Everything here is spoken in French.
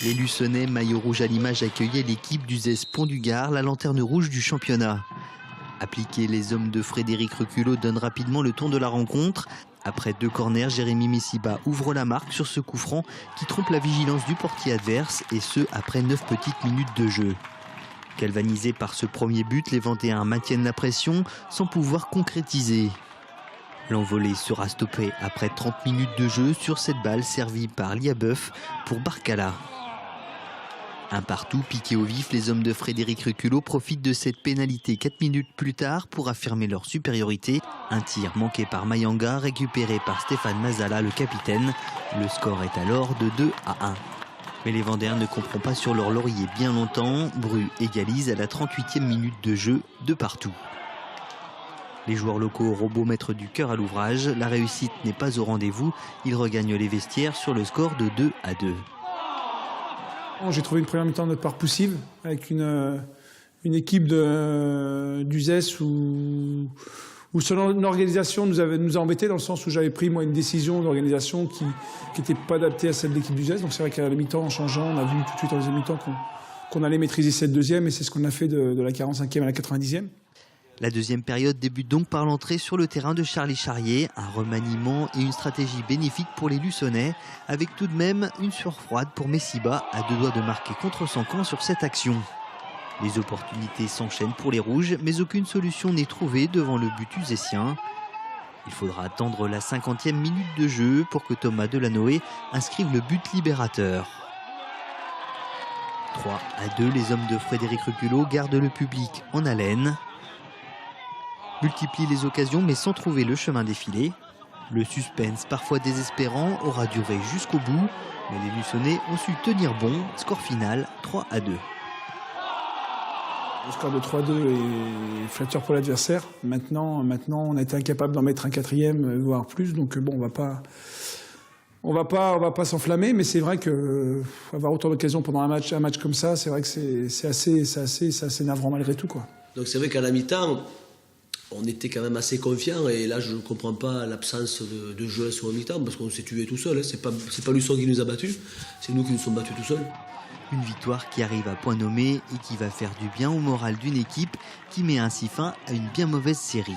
Les Luçonnais, maillot rouge à l'image, accueillaient l'équipe d'Uzès Pont-du-Gard, la lanterne rouge du championnat. Appliqués, les hommes de Frédéric Reculot donnent rapidement le ton de la rencontre. Après 2 corners, Jérémy Messiba ouvre la marque sur ce coup franc qui trompe la vigilance du portier adverse, et ce après 9 petites minutes de jeu. Galvanisés par ce premier but, les Vendéens maintiennent la pression sans pouvoir concrétiser. L'envolée sera stoppée après 30 minutes de jeu sur cette balle servie par Liabeuf pour Barkala. Un partout piqué au vif, les hommes de Frédéric Reculot profitent de cette pénalité 4 minutes plus tard pour affirmer leur supériorité. Un tir manqué par Mayanga, récupéré par Stéphane Mazala, le capitaine. Le score est alors de 2-1. Mais les Vendéens ne comprennent pas sur leur laurier bien longtemps. Bru égalise à la 38e minute de jeu de partout. Les joueurs locaux auront beau mettre du cœur à l'ouvrage, la réussite n'est pas au rendez-vous. Ils regagnent les vestiaires sur le score de 2-2. J'ai trouvé une première mi-temps de notre part poussive, avec une équipe d'Uzès où selon l'organisation nous a embêtés, dans le sens où j'avais pris moi une décision d'organisation qui n'était pas adaptée à celle de l'équipe d'Uzès. Donc c'est vrai qu'à la mi-temps, en changeant, on a vu tout de suite en deuxième mi-temps qu'on allait maîtriser cette deuxième, et c'est ce qu'on a fait de la 45e à la 90e. La deuxième période débute donc par l'entrée sur le terrain de Charlie Charrier, un remaniement et une stratégie bénéfique pour les Luçonnais, avec tout de même une sueur froide pour Messiba, à 2 doigts de marquer contre son camp sur cette action. Les opportunités s'enchaînent pour les Rouges, mais aucune solution n'est trouvée devant le but uzésien. Il faudra attendre la 50e minute de jeu pour que Thomas Delanoë inscrive le but libérateur. 3-2, les hommes de Frédéric Reculot gardent le public en haleine. Multiplie les occasions mais sans trouver le chemin défilé. Le suspense, parfois désespérant, aura duré jusqu'au bout, mais les Luçonnais ont su tenir bon. Score final 3-2. Le score de 3-2 est flatteur pour l'adversaire. Maintenant, on a été incapable d'en mettre un 4e, voire plus. Donc bon, on va pas s'enflammer, mais c'est vrai que avoir autant d'occasions pendant un match comme ça, c'est vrai que c'est assez navrant malgré tout, quoi. Donc c'est vrai qu'à la mi-temps, on était quand même assez confiants, et là je ne comprends pas l'absence de jeu sur le mi-temps, parce qu'on s'est tué tout seul. C'est pas Luçon qui nous a battus, c'est nous qui nous sommes battus tout seuls. Une victoire qui arrive à point nommé et qui va faire du bien au moral d'une équipe qui met ainsi fin à une bien mauvaise série.